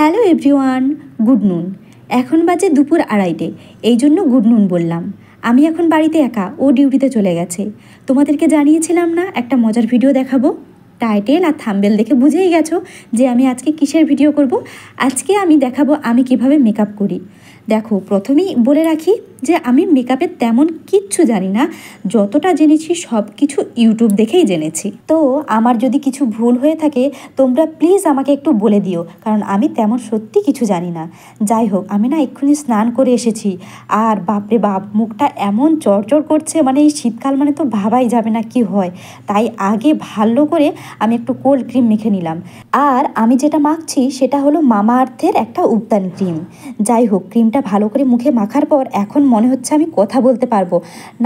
Hello everyone, good নুন। এখন বাজে দুপুর 2:30। এই জন্য গুড নুন বললাম। আমি এখন বাড়িতে একা, ও ডিউটিতে চলে গেছে। তোমাদেরকে জানিয়েছিলাম না একটা মজার ভিডিও দেখাবো। টাইটেল আর থাম্বনেল দেখে বুঝেই গেছো যে আমি আজকে কিসের ভিডিও করব। আজকে আমি দেখাবো আমি কিভাবে মেকআপ করি। দেখো, প্রথমেই বলে রাখি যে আমি মেকআপের তেমন কিচ্ছু জানি না। যতটা জেনেছি সব কিছু ইউটিউব দেখেই জেনেছি। তো আমার যদি কিছু ভুল হয়ে থাকে তোমরা প্লিজ আমাকে একটু বলে দিও, কারণ আমি তেমন সত্যি কিছু জানি না। যাই হোক, আমি না এক্ষুনি স্নান করে এসেছি, আর বাপরে বাপ, মুখটা এমন চড়চড় করছে, মানে এই শীতকাল মানে তো ভাবাই যাবে না কি হয়। তাই আগে ভালো করে আমি একটু কোল্ড ক্রিম মেখে নিলাম। আর আমি যেটা মাখছি সেটা হলো মামা আর্থের একটা উবটান ক্রিম। যাই হোক, ক্রিমটা ভালো করে মুখে মাখার পর এখন মনে হচ্ছে আমি কথা বলতে পারবো,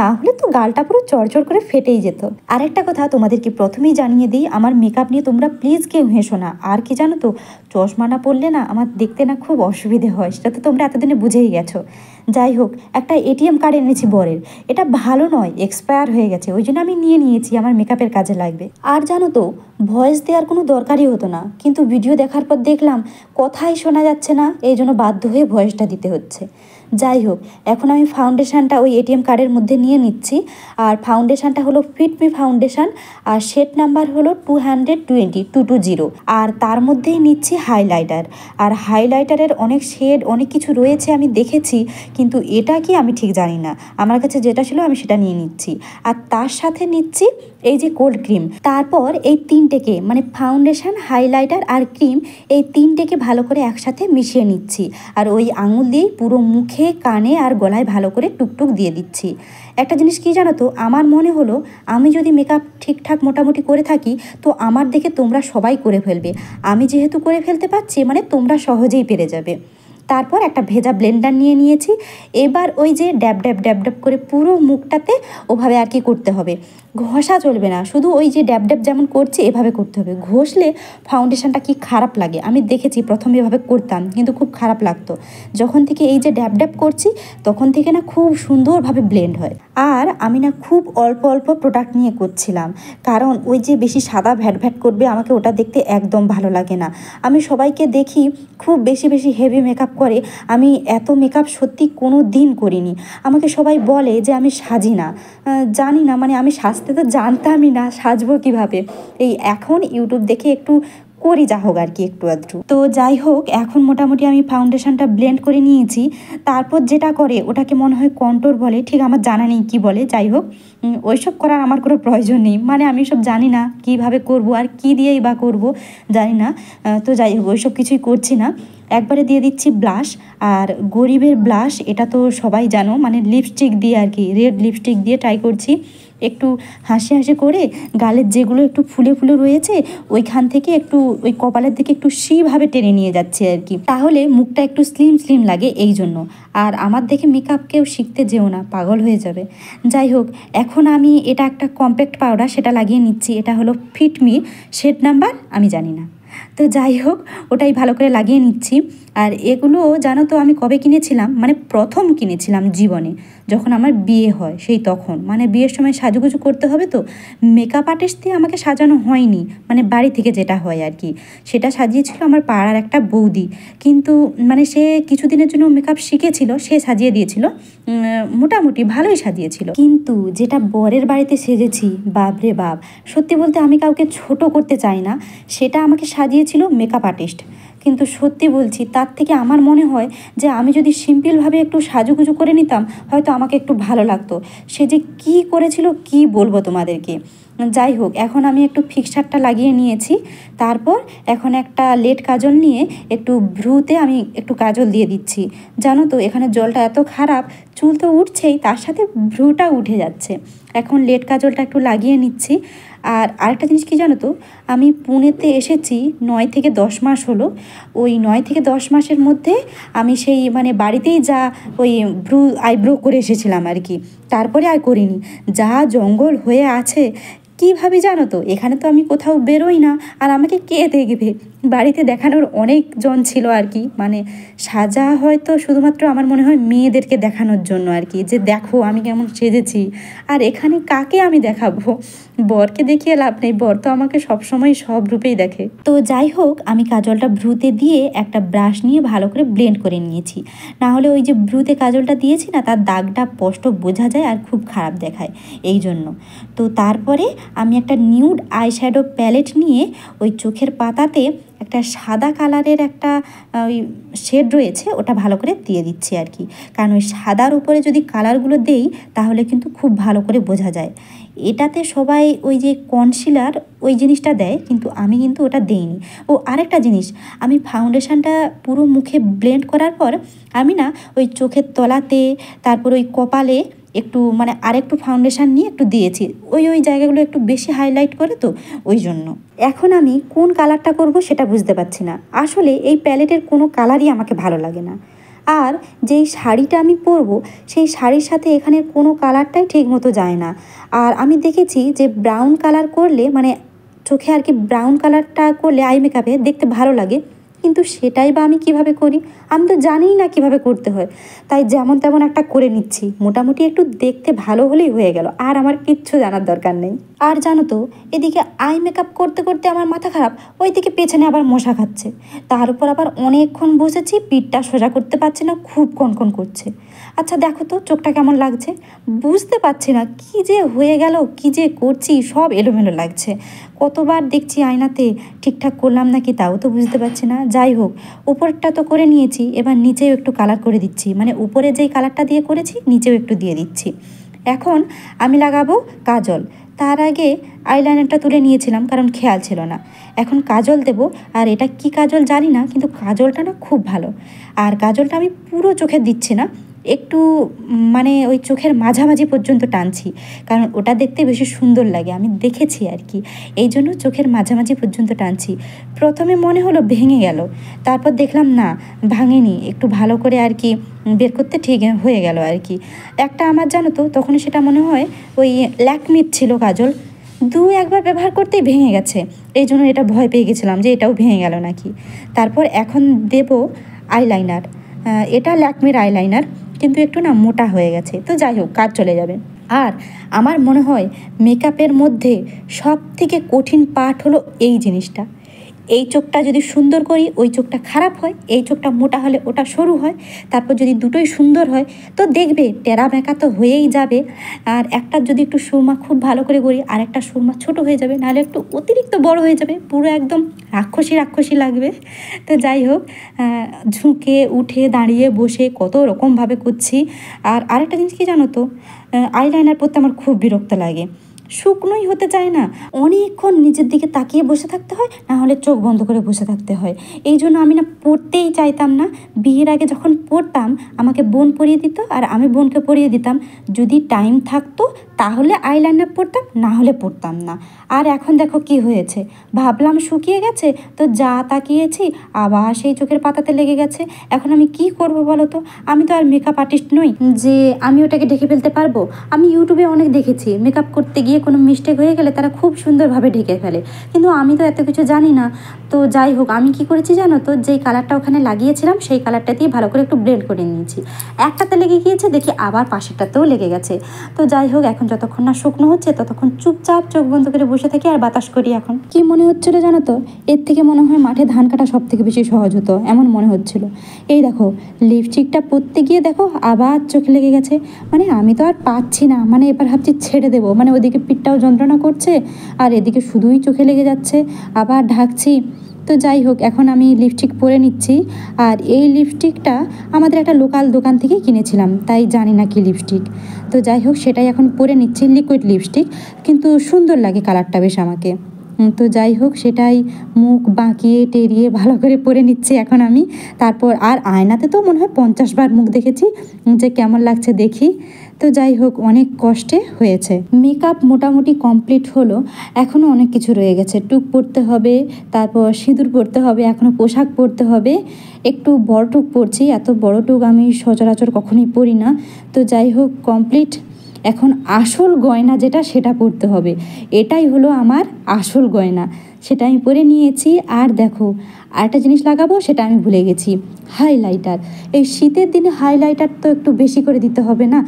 না হলে তো গালটা পুরো চড়চড় করে ফেটেই যেত। আর একটা কথা তোমাদেরকে প্রথমেই জানিয়ে দিই, আমার মেকআপ নিয়ে তোমরা প্লিজ কেউ হেসো না। আর কি জানো তো, চশমা না পড়লে না আমার দেখতে না খুব অসুবিধে হয়, সেটা তো তোমরা এতদিনে বুঝেই গেছো। যাই হোক, একটা এটিএম কার্ড এনেছি বরের। এটা ভালো নয়, এক্সপায়ার হয়ে গেছে, ওই জন্য আমি নিয়ে নিয়েছি, আমার মেকআপের কাজে লাগবে। আর জানো তো, ভয়েস দেওয়ার কোনো দরকারই হতো না, কিন্তু ভিডিও দেখার পর দেখলাম কথাই শোনা যাচ্ছে না, এই জন্য বাধ্য হয়ে ভয়েসটা দিতে হচ্ছে। যাই হোক, এখন আমি ফাউন্ডেশনটা ওই এটিএম কার্ডের মধ্যে নিয়ে নিচ্ছি। আর ফাউন্ডেশনটা হলো ফিটমি ফাউন্ডেশন, আর শেড নাম্বার হলো 220 আর তার মধ্যেই নিচ্ছি হাইলাইটার। আর হাইলাইটারের অনেক শেড, অনেক কিছু রয়েছে আমি দেখেছি, কিন্তু এটা কি আমি ঠিক জানি না। আমার কাছে যেটা ছিল আমি সেটা নিয়ে নিচ্ছি। আর তার সাথে নিচ্ছি এই যে কোল্ড ক্রিম। তারপর এই তিনটেকে, মানে ফাউন্ডেশন, হাইলাইটার আর ক্রিম, এই তিনটেকে ভালো করে একসাথে মিশিয়ে নিচ্ছি। আর ওই আঙুল দিয়েই পুরো মুখে, কানে আর গলায় ভালো করে টুকটুক দিয়ে দিচ্ছি। একটা জিনিস কি জানো তো, আমার মনে হলো আমি যদি মেকআপ ঠিকঠাক মোটামুটি করে থাকি তো আমার দেখে তোমরা সবাই করে ফেলবে। আমি যেহেতু করে ফেলতে পারছি, মানে তোমরা সহজেই পেরে যাবে। তারপর একটা ভেজা ব্লেন্ডার নিয়ে নিয়েছি। এবার ওই যে ড্যাব ড্যাব ড্যাব ড্যাব করে পুরো মুখটাতে ওভাবে আর কি করতে হবে, ঘষা চলবে না, শুধু ওই যে ড্যাব ড্যাব যেমন করছি এভাবে করতে হবে। ঘষলে ফাউন্ডেশনটা কি খারাপ লাগে, আমি দেখেছি প্রথমে এভাবে করতাম কিন্তু খুব খারাপ লাগতো। যখন থেকে এই যে ড্যাব ড্যাব করছি তখন থেকে না খুব সুন্দরভাবে ব্লেন্ড হয়। আর আমি না খুব অল্প অল্প প্রোডাক্ট নিয়ে করছিলাম, কারণ ওই যে বেশি সাদা ভ্যাট ভ্যাট করবে, আমাকে ওটা দেখতে একদম ভালো লাগে না। আমি সবাইকে দেখি খুব বেশি বেশি হেভি মেকআপ করে, আমি এত মেকআপ সত্যি কোনো দিন করিনি। আমাকে সবাই বলে যে আমি সাজি না, জানি না, মানে আমি সাজতে তো জানতামই না, সাজবো কীভাবে। এই এখন ইউটিউব দেখে একটু করি, যা হোক আর কি, একটু আধটু। তো যাই হোক, এখন মোটামুটি আমি ফাউন্ডেশনটা ব্লেন্ড করে নিয়েছি। তারপর যেটা করে ওটাকে মনে হয় কন্ট্রোর বলে, ঠিক আমার জানা নেই কী বলে। যাই হোক, ওইসব করার আমার কোনো প্রয়োজন নেই, মানে আমি সব জানি না কীভাবে করব আর কী দিয়েই বা করব, জানি না। তো যাই হোক, ওইসব কিছুই করছি না। একবারে দিয়ে দিচ্ছি ব্লাশ। আর গরিবের ব্লাশ, এটা তো সবাই জানো, মানে লিপস্টিক দিয়ে আর কি, রেড লিপস্টিক দিয়ে ট্রাই করছি। একটু হাসি হাসি করে গালের যেগুলো একটু ফুলে ফুলে রয়েছে ওইখান থেকে একটু ওই কপালের দিকে একটু সেইভাবে টেনে নিয়ে যাচ্ছে আর কি, তাহলে মুখটা একটু স্লিম স্লিম লাগে, এই জন্য। আর আমার দেখে মেকআপ কেউ শিখতে যেও না, পাগল হয়ে যাবে। যাই হোক, এখন আমি এটা একটা কম্প্যাক্ট পাউডার, সেটা লাগিয়ে নিচ্ছি। এটা হলো ফিটমি, শেড নাম্বার আমি জানি না। তো যাই হোক, ওটাই ভালো করে লাগিয়ে নিচ্ছি। আর এগুলো জানো তো আমি কবে কিনেছিলাম, মানে প্রথম কিনেছিলাম জীবনে যখন আমার বিয়ে হয়, সেই তখন, মানে বিয়ের সময় সাজুগুজু করতে হবে, তো মেকআপ আর্টিস্ট দিয়ে আমাকে সাজানো হয়নি, মানে বাড়ি থেকে যেটা হয় আর কি, সেটা সাজিয়েছিল আমার পাড়ার একটা বৌদি। কিন্তু মানে সে কিছুদিনের জন্য মেকআপ শিখেছিল, সে সাজিয়ে দিয়েছিল, মোটামুটি ভালোই সাজিয়েছিল। কিন্তু যেটা বরের বাড়িতে সেজেছি, বাপরে বাপ, সত্যি বলতে আমি কাউকে ছোট করতে চাই না, সেটা আমাকে সাজিয়েছিল মেকআপ আর্টিস্ট। কিন্তু সত্যি বলছি, তার থেকে আমার মনে হয় যে আমি যদি সিম্পলভাবে একটু সাজুগুজু করে নিতাম হয়তো আমাকে একটু ভালো লাগতো। সে যে কী করেছিল কি বলবো তোমাদেরকে। যাই হোক, এখন আমি একটু ফিক্সারটা লাগিয়ে নিয়েছি। তারপর এখন একটা লেড কাজল নিয়ে একটু ভ্রুতে আমি একটু কাজল দিয়ে দিচ্ছি। জানো তো, এখানে জলটা এত খারাপ, চুল তো উঠছেই, তার সাথে ভ্রুটা উঠে যাচ্ছে। এখন লেড কাজলটা একটু লাগিয়ে নিচ্ছি। আর আরেকটা জিনিস কি জানো তো, আমি পুনেতে এসেছি 9 থেকে 10 মাস হলো। ওই 9 থেকে 10 মাসের মধ্যে আমি সেই মানে বাড়িতেই যা ওই আইব্রো করে এসেছিলাম আর কি, তারপরে আর করিনি। যা জঙ্গল হয়ে আছে কী ভাবি জানো তো, এখানে তো আমি কোথাও বেরোই না, আর আমাকে কে দেখবে, বাড়িতে দেখানোর অনেকজন ছিল আর কি, মানে সাজা হয়তো শুধুমাত্র আমার মনে হয় মেয়েদেরকে দেখানোর জন্য আর কি, যে দেখো আমি কেমন সেজেছি। আর এখানে কাকে আমি দেখাবো, বরকে দেখিয়ে লাভ নেই, বর তো আমাকে সবসময় সব রূপেই দেখে। তো যাই হোক, আমি কাজলটা ভ্রুতে দিয়ে একটা ব্রাশ নিয়ে ভালো করে ব্লেন্ড করে নিয়েছি, না হলে ওই যে ভ্রুতে কাজলটা দিয়েছি না, তার দাগটা স্পষ্ট বোঝা যায় আর খুব খারাপ দেখায় এই জন্য। তো তারপরে আমি একটা নিউড আইশ্যাডো প্যালেট নিয়ে ওই চোখের পাতাতে একটা সাদা কালারের একটা ওই শেড রয়েছে, ওটা ভালো করে দিয়ে দিচ্ছি আর কি, কারণ ওই সাদার উপরে যদি কালারগুলো দেই তাহলে কিন্তু খুব ভালো করে বোঝা যায়। এটাতে সবাই ওই যে কনসিলার ওই জিনিসটা দেয়, কিন্তু আমি কিন্তু ওটা দেইনি। ও আরেকটা জিনিস, আমি ফাউন্ডেশনটা পুরো মুখে ব্লেন্ড করার পর আমি না ওই চোখের তলাতে, তারপর ওই কপালে একটু মানে আরেকটু ফাউন্ডেশন নিয়ে একটু দিয়েছি, ওই জায়গাগুলো একটু বেশি হাইলাইট করে, তো ওই জন্য। এখন আমি কোন কালারটা করব সেটা বুঝতে পারছি না। আসলে এই প্যালেটের কোনো কালারই আমাকে ভালো লাগে না, আর যেই শাড়িটা আমি পরবো সেই শাড়ির সাথে এখানের কোনো কালারটাই ঠিক মতো যায় না। আর আমি দেখেছি যে ব্রাউন কালার করলে, মানে চোখে আর কি ব্রাউন কালারটা করলে আই মেকআপে দেখতে ভালো লাগে, কিন্তু সেটাই বা আমি কিভাবে করি, আমি তো জানিই না কিভাবে করতে হয়, তাই যেমন তেমন একটা করে নিচ্ছি, মোটামুটি একটু দেখতে ভালো হলেই হয়ে গেল, আর আমার কিচ্ছু জানার দরকার নেই। আর জানো তো, এদিকে আই মেকআপ করতে করতে আমার মাথা খারাপ, ওইদিকে পেছনে আবার মশা খাচ্ছে, তার উপর আবার অনেকক্ষণ বসেছি, পিঠটা সোজা করতে পারছি না, খুব কনকন করছে। আচ্ছা দেখো তো চোখটা কেমন লাগছে, বুঝতে পারছি না কি যে হয়ে গেল, কি যে করছি, সব এলোমেলো লাগছে। কতবার দেখছি আয়নাতে, ঠিকঠাক করলাম নাকি তাও তো বুঝতে পারছি না। যাই হোক, উপরটা তো করে নিয়েছি, এবার নিচেও একটু কালার করে দিচ্ছি, মানে উপরে যেই কালারটা দিয়ে করেছি নিচেও একটু দিয়ে দিচ্ছি। এখন আমি লাগাবো কাজল, তার আগে আইলাইনারটা তুলে নিয়েছিলাম কারণ খেয়াল ছিল না। এখন কাজল দেব, আর এটা কি কাজল জানি না, কিন্তু কাজলটা না খুব ভালো। আর কাজলটা আমি পুরো চোখে দিচ্ছি না, একটু মানে ওই চোখের মাঝামাঝি পর্যন্ত টানছি, কারণ ওটা দেখতে বেশি সুন্দর লাগে, আমি দেখেছি আর কি, এই জন্য চোখের মাঝামাঝি পর্যন্ত টানছি। প্রথমে মনে হলো ভেঙে গেল, তারপর দেখলাম না ভাঙেনি, একটু ভালো করে আর কি বের করতে ঠিক হয়ে গেল আর কি। একটা আমার জানো তো তখন সেটা মনে হয় ওই ল্যাকমির ছিল কাজল, একবার ব্যবহার করতেই ভেঙে গেছে, এই জন্য এটা ভয় পেয়ে গেছিলাম যে এটাও ভেঙে গেল নাকি। তারপর এখন দেব আইলাইনার, এটা ল্যাকমির আইলাইনার, কিন্তু একটু না মোটা হয়ে গেছে, তো যাই হোক কাজ চলে যাবে। আর আমার মনে হয় মেকআপের মধ্যে সব থেকে কঠিন পার্ট হলো এই জিনিসটা, এই চোখটা যদি সুন্দর করি ওই চোখটা খারাপ হয়, এই চোখটা মোটা হলে ওটা সরু হয়, তারপর যদি দুটোই সুন্দর হয় তো দেখবে টেরা বেঁকা তো হয়েই যাবে। আর একটা যদি একটু সুরমা খুব ভালো করে করি আর একটা সুরমা ছোট হয়ে যাবে, নাহলে একটু অতিরিক্ত বড় হয়ে যাবে, পুরো একদম রাক্ষসী রাক্ষসী লাগবে। তো যাই হোক, ঝুঁকে উঠে দাঁড়িয়ে বসে কত রকমভাবে করছি। আর আরেকটা জিনিস কি জানো তো, আইলাইনার পরতে আমার খুব বিরক্ত লাগে, শুকনোই হতে চায় না, অনেকক্ষণ নিজের দিকে তাকিয়ে বসে থাকতে হয়, না হলে চোখ বন্ধ করে বসে থাকতে হয়। এই জন্য আমি না পড়তেই চাইতাম না। বিয়ের আগে যখন পড়তাম আমাকে বোন পরিয়ে দিত আর আমি বোনকে পরিয়ে দিতাম, যদি টাইম থাকতো তাহলে আইলাইনার পরতাম, না হলে পরতাম না। আর এখন দেখো কি হয়েছে, ভাবলাম শুকিয়ে গেছে, তো যা তাকিয়েছি আবার সেই চোখের পাতাতে লেগে গেছে। এখন আমি কি করব বলো তো, আমি তো আর মেকআপ আর্টিস্ট নই যে আমি ওটাকে ঢেকে ফেলতে পারবো। আমি ইউটিউবে অনেক দেখেছি মেকআপ করতে গিয়ে কোনো মিস্টেক হয়ে গেলে তারা খুব সুন্দরভাবে ঢেকে ফেলে, কিন্তু আমি তো এত কিছু জানি না। তো যাই হোক, আমি কি করেছি জানো তো, যেই কালারটা ওখানে লাগিয়েছিলাম সেই কালারটা দিয়ে ভালো করে একটু ব্লেন্ড করে নিয়েছি, একটাতে লেগে গিয়েছে, দেখি আবার পাশেরটাতেও লেগে গেছে। তো যাই হোক, এখন যতক্ষণ না শুকনো হচ্ছে ততক্ষণ চুপচাপ চোখ বন্ধ করে বসে থাকি আর বাতাস করি। এখন কি মনে হচ্ছিল জানো তো, এর থেকে মনে হয় মাঠে ধান কাটা সব থেকে বেশি সহজ হতো, এমন মনে হচ্ছিল। এই দেখো লিপস্টিকটা পরতে গিয়ে দেখো আবার চোখে লেগে গেছে, মানে আমি তো আর পাচ্ছি না, মানে এবার ভাবছি ছেড়ে দেবো, মানে ওদিকে পিঠটাও যন্ত্রণা করছে আর এদিকে শুধুই চোখে লেগে যাচ্ছে, আবার ঢাকছি। তো যাই হোক, এখন আমি লিপস্টিক পরে নিচ্ছি। আর এই লিপস্টিকটা আমাদের একটা লোকাল দোকান থেকে কিনেছিলাম, তাই জানি না কি লিপস্টিক। তো যাই হোক, সেটাই এখন পরে নিচ্ছি, লিকুইড লিপস্টিক, কিন্তু সুন্দর লাগে কালারটা বেশ আমাকে। তো যাই হোক, সেটাই মুখ বাঁকিয়ে টেরিয়ে ভালো করে পরে নিচ্ছি এখন আমি। তারপর আর আয়নাতে তো মনে হয় 50 বার মুখ দেখেছি যে কেমন লাগছে দেখি। তো যাই হোক, অনেক কষ্টে হয়েছে। মেকআপ মোটামুটি কমপ্লিট হলো, এখনও অনেক কিছু রয়ে গেছে, টুক পরতে হবে, তারপর সিঁদুর পরতে হবে, এখনও পোশাক পরতে হবে, একটু বড় টুক পরছি, এত বড় টুক আমি সচরাচর কখনোই পরি না। তো যাই হোক কমপ্লিট, এখন আসল গয়না যেটা সেটা পরতে হবে, এটাই হলো আমার আসল গয়না, সেটা আমি পরে নিয়েছি। আর দেখো আরেকটা জিনিস লাগাবো, সেটা আমি ভুলে গেছি, হাইলাইটার। এই শীতের দিনে হাইলাইটার তো একটু বেশি করে দিতে হবে না,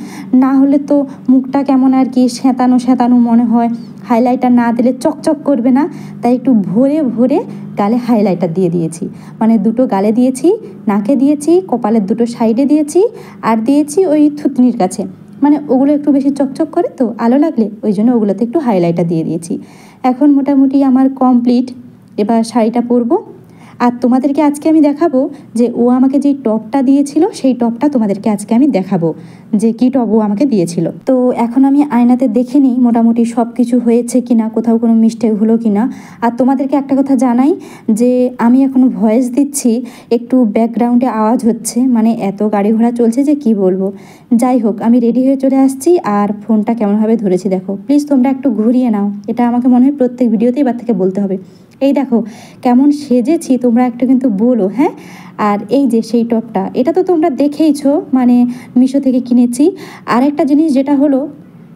না হলে তো মুখটা কেমন আর কি শ্যাঁতানো শ্যাঁতানো মনে হয়। হাইলাইটার না দিলে চকচক করবে না, তাই একটু ভরে ভরে গালে হাইলাইটার দিয়ে দিয়েছি। মানে দুটো গালে দিয়েছি, নাকে দিয়েছি, কপালের দুটো সাইডে দিয়েছি, আর দিয়েছি ওই থুতনির কাছে। মানে ওগুলো একটু বেশি চকচক করে তো আলো লাগলে, ওই জন্য ওগুলোতে একটু হাইলাইটার দিয়ে দিয়েছি। এখন মোটামুটি আমার কমপ্লিট। এবার শাড়িটা পরবো। আর তোমাদেরকে আজকে আমি দেখাবো যে ও আমাকে যেই টপটা দিয়েছিল, সেই টপটা তোমাদেরকে আজকে আমি দেখাবো যে কী টপ ও আমাকে দিয়েছিল। তো এখন আমি আয়নাতে দেখে নিই মোটামুটি সব কিছু হয়েছে কি না, কোথাও কোনো মিস্টেক হলো কি না। আর তোমাদেরকে একটা কথা জানাই যে আমি এখনও ভয়েস দিচ্ছি, একটু ব্যাকগ্রাউন্ডে আওয়াজ হচ্ছে, মানে এত গাড়ি ঘোড়া চলছে যে কি বলবো। যাই হোক, আমি রেডি হয়ে চলে আসছি। আর ফোনটা কেমনভাবে ধরেছি দেখো, প্লিজ তোমরা একটু ঘুরিয়ে নাও। এটা আমাকে মনে হয় প্রত্যেক ভিডিওতেই এবার থেকে বলতে হবে। এই দেখো কেমন সেজেছি, তোমরা একটু কিন্তু বলো, হ্যাঁ। আর এই যে সেই টপটা, এটা তো তোমরা দেখেইছো, মানে মিশো থেকে কিনেছি। আর একটা জিনিস যেটা হলো,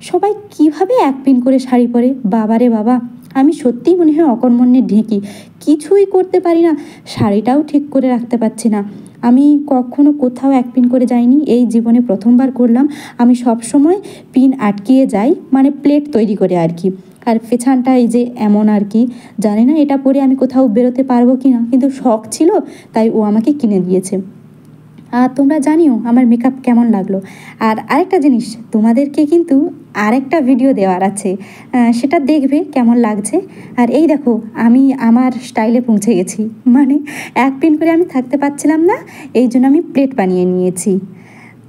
সবাই কিভাবে এক পিন করে শাড়ি পরে, বাবারে বাবা, আমি সত্যিই মনে হয় অকর্মণ্যের ঢেঁকি, কিছুই করতে পারি না, শাড়িটাও ঠিক করে রাখতে পারছি না। আমি কখনো কোথাও এক পিন করে যাইনি, এই জীবনে প্রথমবার করলাম। আমি সব সময় পিন আটকিয়ে যাই, মানে প্লেট তৈরি করে আর কি। আর পেছানটা এই যে এমন আর কি, জানি না এটা পরে আমি কোথাও বেরোতে পারবো কি না, কিন্তু শখ ছিল তাই ও আমাকে কিনে দিয়েছে। আর তোমরা জানিও আমার মেকআপ কেমন লাগলো। আর আরেকটা জিনিস, তোমাদেরকে কিন্তু আরেকটা ভিডিও দেওয়ার আছে, সেটা দেখবে কেমন লাগছে। আর এই দেখো আমি আমার স্টাইলে পৌঁছে গেছি, মানে এক পিন করে আমি থাকতে পারছিলাম না, এই জন্য আমি প্লেট বানিয়ে নিয়েছি।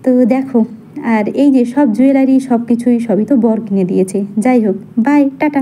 তো দেখো, আর এই যে সব জুয়েলারি সব কিছুই সবই তো বর কিনে দিয়েছে। যাই হোক, বাই, টাটা।